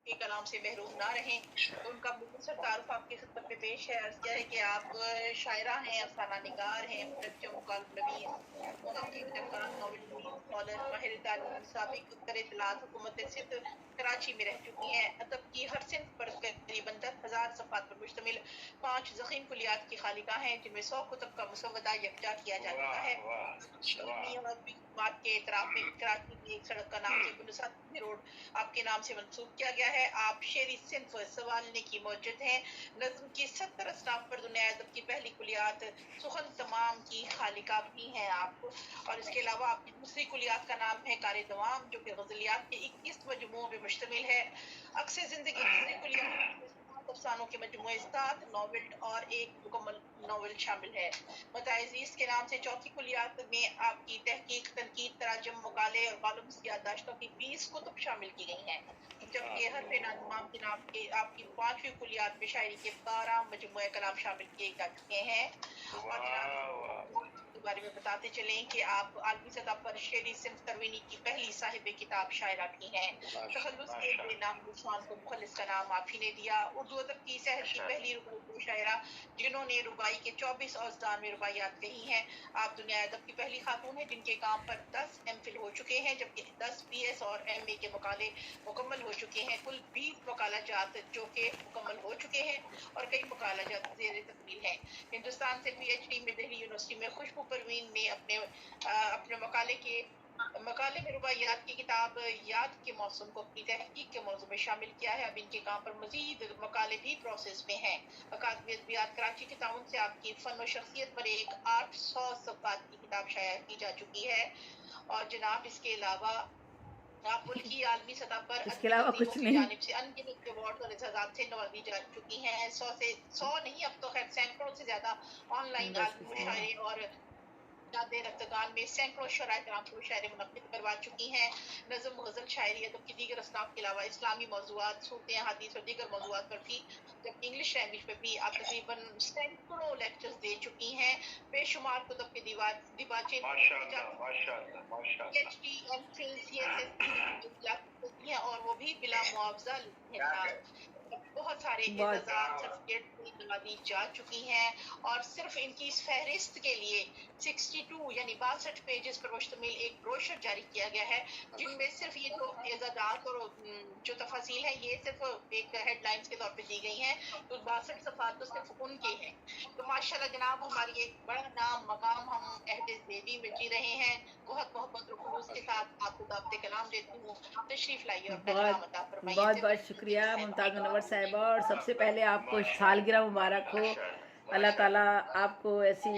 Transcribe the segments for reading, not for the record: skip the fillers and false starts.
के कलाम से महरूम ना रहें। तो उनका मुख्तसर तारुफ आपकी खिदमत में पेश है। अर्ज़ किया है कि आप शायरा हैं, अफसाना निगार हैं, मुनज़्ज़म, मुकालम नवीस, मुहक़्क़िक़, नक्काद, नॉवेलिस्ट, स्कॉलर, माहिर तालीम, साबिक़ दर-ए-इत्तलाअत हुकूमत सिंध कराची में रह चुकी हैं। अदब की हर सिन्फ़ पर करीबन 10,000 सफ़हात पर मुश्तमिल 5 ज़ख़ीम कुलियात की खालिका हैं, जिनमें 100 कुतुब का मुसव्वदा यकजा किया जा चुका है। इल्मी और अदबी खिदमात के एतराफ़ में कराची में एक सड़क का नाम से रोड आपके नाम से मंसूब किया गया है। आप शेरी सिन्फ सवालने की मौजूद हैं। नज़्म की 70 असनाफ पर दुनिया अदब की पहली कुलियात सुखन तमाम की खालिका भी हैं आप। और इसके अलावा आपकी दूसरी कुलियात का नाम है कार दवाम, जो कि गज़लियात के 21 मजमुओं पे मुश्तमिल है। अक्स ज़िंदगी तीसरी कुलियात अफसानों के मजमूए 7 नॉवेल और एक मुकम्मल नॉवेल शामिल है। मताइज़ के नाम से चौथी कुलियात में आपकी तहकीक, तनकीद, तराजम, मकाले और कॉलम्स की याददाश्तों की 20 कुतुब शामिल की गई हैं। जबकि हर नाम के नाम के आपकी 5वीं कुलियात में शायरी के 12 मजमूए कलाम शामिल किए जा चुके हैं। और के बारे में बताते चलें कि आप आलमी सतह पर शेरी सिन्फ तरवीनी की पहली साहिब किताब शायरा भी हैं। तखल्लुस के बेनाम निशान को मुखल्लिस का नाम आप ही ने दिया। उर्दू अदब की सहर की पहली रुबाई शायरा, जिन्होंने रुबाई के 24 औज़दान में रुबाइयात कही हैं। आप दुनिया अदब की पहली खातून हैं जिनके काम पर 10 एमफिल हो चुके हैं, जबकि 10 पीएस और एमए के मुकाले मुकम्मल हो चुके हैं। कुल 20 मकालाजात जो कि मुकम्मल हो चुके हैं और कई मकालाजात ज़ेर तकमील हैं। हिंदुस्तान से पीएचडी में दिल्ली यूनिवर्सिटी में खुशबू परवीन ने अपने मकाले में रुबाइयात की किताब याद के मौसम को अपनी तहकीक के मौजू में शामिल किया है। अब इनके काम पर मजीद मकाले भी प्रोसेस में हैं। अकादमी अदबियात कराची के ताउन से आपकी फन और शख्सियत पर एक 800 सफ़हात की किताब शाया की जा चुकी है। और जनाब इसके अलावा आप मुल्क की आलमी सतह पर इसके अदबी अलावा तंजीमों कुछ की नहीं। जानिब से अनगिनत अवार्ड और एजाज़ात से नवाजी जा चुकी हैं। 100 नहीं, अब तो खैर सैकड़ों से ज्यादा ऑनलाइन बस आलमी कुछ नहीं। मुशायरे और यादें रफ्तगान में सैकड़ों शराय कराम शायरी मुनक्किद करवा चुकी हैं। नज़म, गज़ल, शायरी, अदब की दीगर असनाफ के अलावा इस्लामी मौज़ूआत, सूरतें, हदीस और दीगर मौज़ूआत पर भी, जबकि इंग्लिश लैंग्वेज पे भी आप तकरीबन सैकड़ों लेक्चर्स दे चुकी हैं। बेशुमार कुतुब के दिबाचे पीएचडी, एमफिल, सीएसएस की हैं और वो भी बिला मुआवजा लिखी हैं। बहुत सारे बहुत एजाज़ात, सर्टिफिकेट नवाजी जा चुकी हैं। और सिर्फ इनकी इस फहरिस्त के लिए 62 यानी 62 पेजेस पर मुश्तमिल एक ब्रोशर जारी किया गया है, जिनमें सिर्फ ये जो एजाज़ात और जो तफासील है ये सिर्फ एक हेडलाइंस के तौर पे दी गई हैं। तो 62 सफ़हात तो सिर्फ उनके हैं। तो माशाल्लाह जनाब, हमारी एक बड़ा नाम मकाम हम अहद ज़ेबी में जी रहे हैं। बहुत मोहब्बत और खुलूस के साथ आपको दावत कलाम देती हूँ। तशरीफ लाइए और अपना बहुत कलाम अता फरमाइए। बहुत बहुत शुक्रिया मुमताज़ मुनव्वर साहिबा। और सबसे पहले आपको सालगिरह मुबारक हो। अल्लाह ताला आपको ऐसी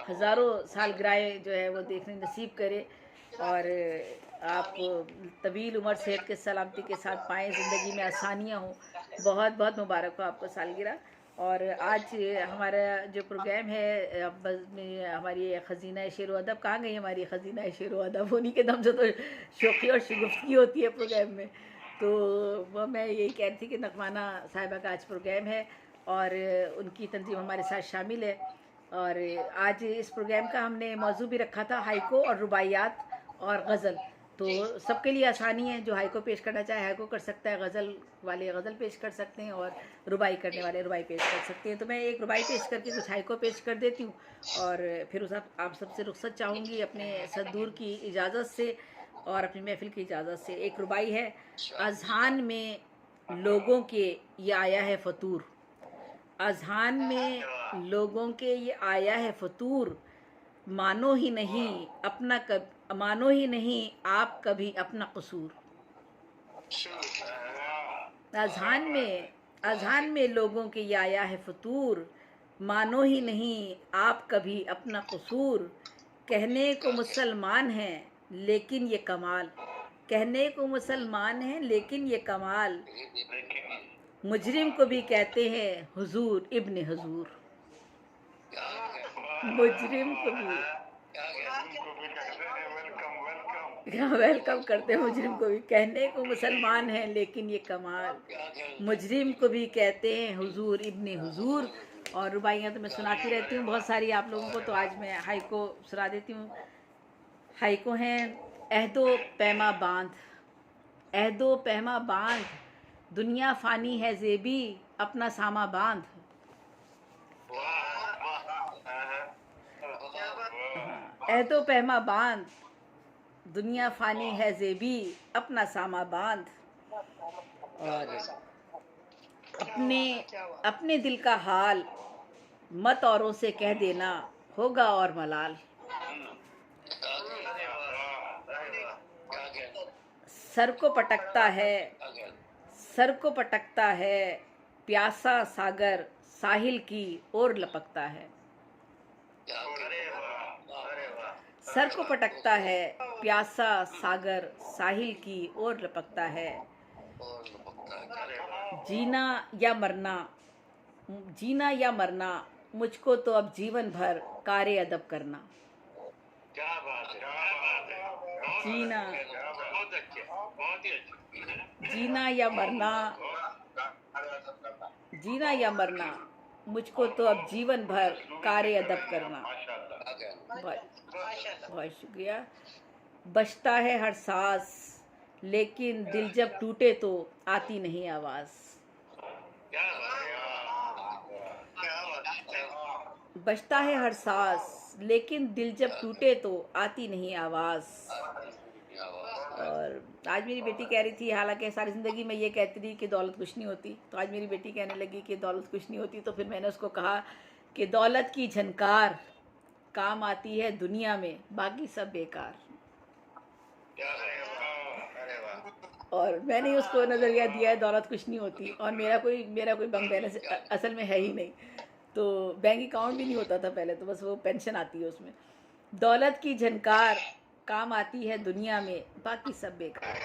हज़ारों सालगिरहें जो है वो देखने नसीब करे और आप तवील उम्र सेहत के सलामती के साथ पाएँ, ज़िंदगी में आसानियाँ हों। बहुत बहुत मुबारक हो आपको सालगिरह। और आज हमारा जो प्रोग्राम है में हमारी ख़ज़ीना शेर व अदब, कहाँ गई हमारी ख़ज़ीना शेर व अदब? उन्हीं के दम से तो शौक़ी और शगुफ्ती होती है प्रोग्राम में। तो वो मैं यही कह रही थी कि नगमाना साहिबा का आज प्रोग्राम है और उनकी तंजीम हमारे साथ शामिल है। और आज इस प्रोग्राम का हमने मौजू भी रखा था हाइको और रुबाइयात और गज़ल। तो सबके लिए आसानी है, जो हाइको पेश करना चाहे हाइको कर सकता है, गज़ल वाले गज़ल पेश कर सकते हैं और रुबाई करने वाले रुबाई पेश कर सकते हैं। तो मैं एक रुबाई पेश करके कुछ हाइको पेश कर देती हूँ और फिर उस आप सबसे रुख्सत चाहूँगी अपने सद्दूर की इजाज़त से और अपनी महफिल की इजाज़त से। एक रुबाई है, अज़हान में लोगों के ये आया है फतूर। अज़हान में लोगों के ये आया है फतूर, मानो ही नहीं आप कभी अपना कसूर। अज़हान में लोगों के ये आया है फतूर, मानो ही नहीं आप कभी अपना कसूर। कहने को मुसलमान हैं लेकिन ये कमाल, कहने को मुसलमान हैं लेकिन ये कमाल, मुजरिम को भी कहते हैं हुजूर इब्ने हुजूर। मुजरिम को भी वेलकम करते हैं मुजरिम को भी। कहने को मुसलमान हैं लेकिन ये कमाल, मुजरिम को भी कहते हैं हुजूर इब्ने हुजूर। और रुबाइयाँ तो मैं सुनाती रहती हूँ बहुत सारी आप लोगों को, तो आज मैं हाइको सुना देती हूँ। हाइको हैं, अहदो पैमा बांध, अहदो पैमा बांध, दुनिया फानी है ज़ेबी, अपना सामा बांध। ऐदो पहमा बांध, दुनिया फानी है ज़ेबी, अपना सामा बांध। और अपने अपने दिल का हाल मत औरों से कह देना, होगा और मलाल। सर को पटकता है, सर को पटकता है, प्यासा सागर साहिल की ओर लपकता है। सर को पटकता है, प्यासा सागर साहिल की ओर लपकता है। जीना या मरना, जीना या मरना, मुझको तो अब जीवन भर कार्य अदब करना। क्या बात है, क्या बात है, जीना, बहुत अच्छे, बहुत ही अच्छे। जीना या मरना, जीना या मरना, मुझको तो अब जीवन भर कार्य अदब करना। बहुत शुक्रिया। बजता है हर सांस, लेकिन दिल जब टूटे तो आती नहीं आवाज। बजता है हर सांस, लेकिन दिल जब टूटे तो आती नहीं आवाज। और आज मेरी बेटी कह रही थी, हालांकि सारी ज़िंदगी में ये कहती रही कि दौलत कुछ नहीं होती, तो आज मेरी बेटी कहने लगी कि दौलत कुछ नहीं होती। तो फिर मैंने उसको कहा कि दौलत की झनकार काम आती है दुनिया में, बाकी सब बेकार। और मैंने उसको नज़रिया दिया है दौलत कुछ नहीं होती। और मेरा कोई बैंक बैलेंस असल में है ही नहीं, तो बैंक अकाउंट भी नहीं होता था पहले, तो बस वो पेंशन आती है उसमें। दौलत की झनकार काम आती है दुनिया में, बाकी सब बेकार।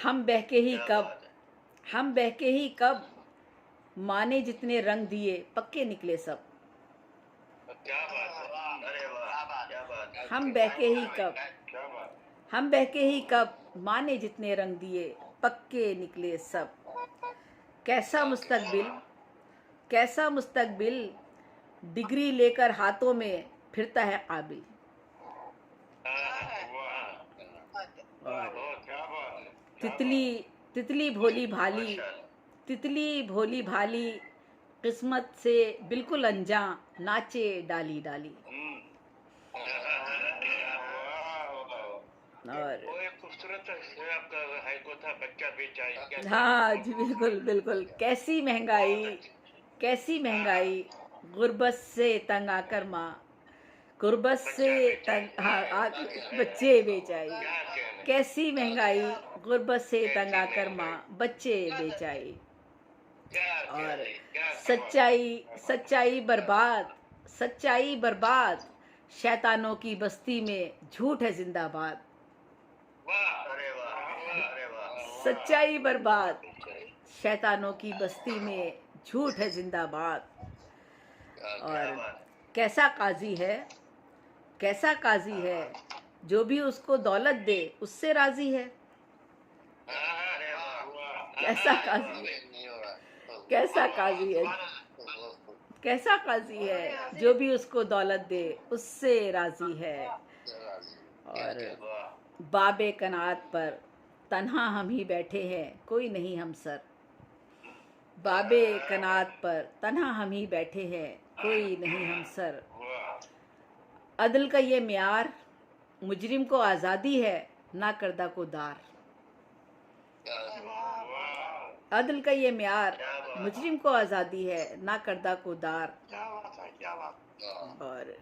हम बहके ही कब, हम बहके ही कब, माने जितने रंग दिए पक्के निकले सब। हम बहके ही कब, हम बहके ही कब, माने जितने रंग दिए पक्के निकले सब। कैसा मुस्तकबिल, कैसा मुस्तकबिल, डिग्री लेकर हाथों में फिरता है काबिल। तितली, तितली भोली भाली, तितली भोली भाली, किस्मत से बिल्कुल अनजां, नाचे डाली डाली। और वो एक खूबसूरत आपका हाइको था, बच्चा बेचाई। हाँ जी, बिल्कुल बिल्कुल। कैसी महंगाई, कैसी महंगाई, गुर्बत से तंग आकर माँ, गुर्बत से तंग, हाँ, बच्चे बेचाई। कैसी महंगाई, गुर्बत से तंग आकर माँ, बच्चे बेचाई। और सच्चाई, सच्चाई बर्बाद, सच्चाई बर्बाद, शैतानों की बस्ती में झूठ है जिंदाबाद। सच्चाई बर्बाद, शैतानों की बस्ती में झूठ है जिंदाबाद। और कैसा काजी है, कैसा काजी है, जो भी उसको दौलत दे उससे राजी है। कैसा काजी है, कैसा काजी है, कैसा काजी है, जो भी उसको दौलत दे उससे राजी है। और बाबे कनात पर तन्हा हम ही बैठे हैं, कोई नहीं हम सर। बाबे कनात पर तन्हा हम ही बैठे हैं, कोई नहीं हम सर। अदल का ये म्यार, मुजरिम को आज़ादी है, ना करदा को दार। अदल का ये म्यार, मुजरिम को आज़ादी है, ना करदा को दार। और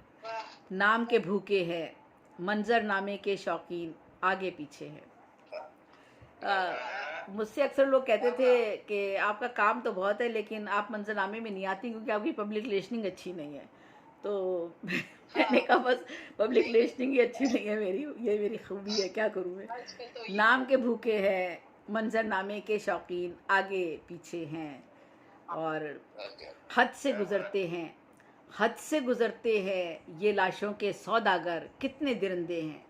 नाम के भूखे हैं, मंजरनामे के शौकीन आगे पीछे हैं। मुझसे अक्सर लोग कहते थे कि आपका काम तो बहुत है, लेकिन आप मंजरनामे में नहीं आती क्योंकि आपकी पब्लिक रिलेशनिंग अच्छी नहीं है। तो मैंने कहा बस पब्लिक रिलेशनिंग ही अच्छी नहीं है मेरी, ये मेरी खूबी है, क्या करूँ मैं। नाम के भूखे हैं, मंजरनामे के शौकीन आगे पीछे हैं। और हद से गुजरते हैं, हद से गुजरते हैं, ये लाशों के सौदागर कितने दरिंदे हैं।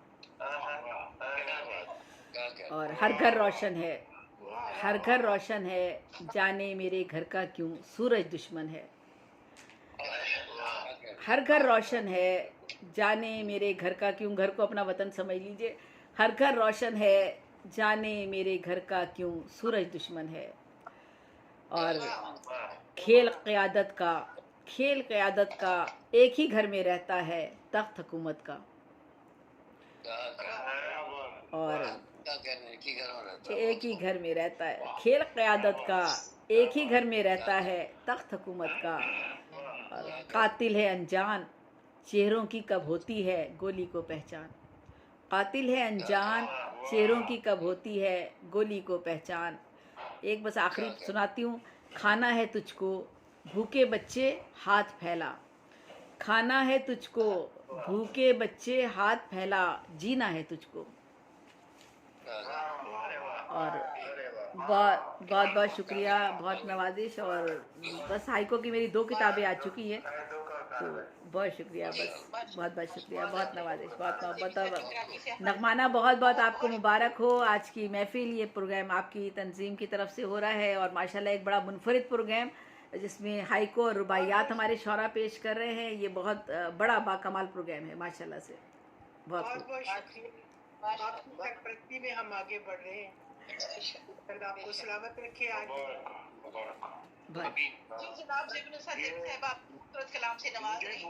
और हर घर रोशन है, हर घर रोशन है, जाने मेरे घर का क्यों सूरज दुश्मन है। हर घर रोशन है, जाने मेरे घर का क्यों, घर को अपना वतन समझ लीजिए। हर घर रोशन है, जाने मेरे घर का क्यों सूरज दुश्मन है। और वाह खेल क़यादत का एक ही घर में रहता है तख्त हुकूमत का। और एक ही घर में रहता है खेल क़यादत का, एक ही घर में रहता है तख्त हुकूमत का। और कातिल है अनजान, चेहरों की कब होती है गोली को पहचान। कातिल है अनजान, चेहरों की कब होती है गोली को पहचान। एक बस आखिरी सुनाती हूँ। खाना है तुझको भूखे बच्चे हाथ फैला, खाना है तुझको भूखे बच्चे हाथ फैला, जीना है तुझको। और बहुत बहुत बहुत शुक्रिया, बहुत नवाजिश। और बस हाइको की मेरी 2 किताबें आ चुकी हैं, तो बहुत शुक्रिया, बस बहुत बहुत शुक्रिया, बहुत नवाजिश, बहुत मोहब्बत। नगमाना बहुत बहुत आपको मुबारक हो। आज की महफिल, ये प्रोग्राम आपकी तंजीम की तरफ से हो रहा है और माशाल्लाह एक बड़ा मुनफरिद प्रोग्राम जिसमें हाइको और रुबाइयात हमारे शौरा पेश कर रहे हैं। ये बहुत बड़ा बाकमाल प्रोग्राम है माशाल्लाह से। बहुत बहुत खूब। बहुत शुक्रिया, आपकी सरपरस्ती में हम आगे बढ़ रहे हैं। अल्लाह आपको सलामत रखे। आज बहुत जी जनाब, ज़ेबुन सादिक साहब आप खूबसूरत कलाम से नवाज रहे हैं।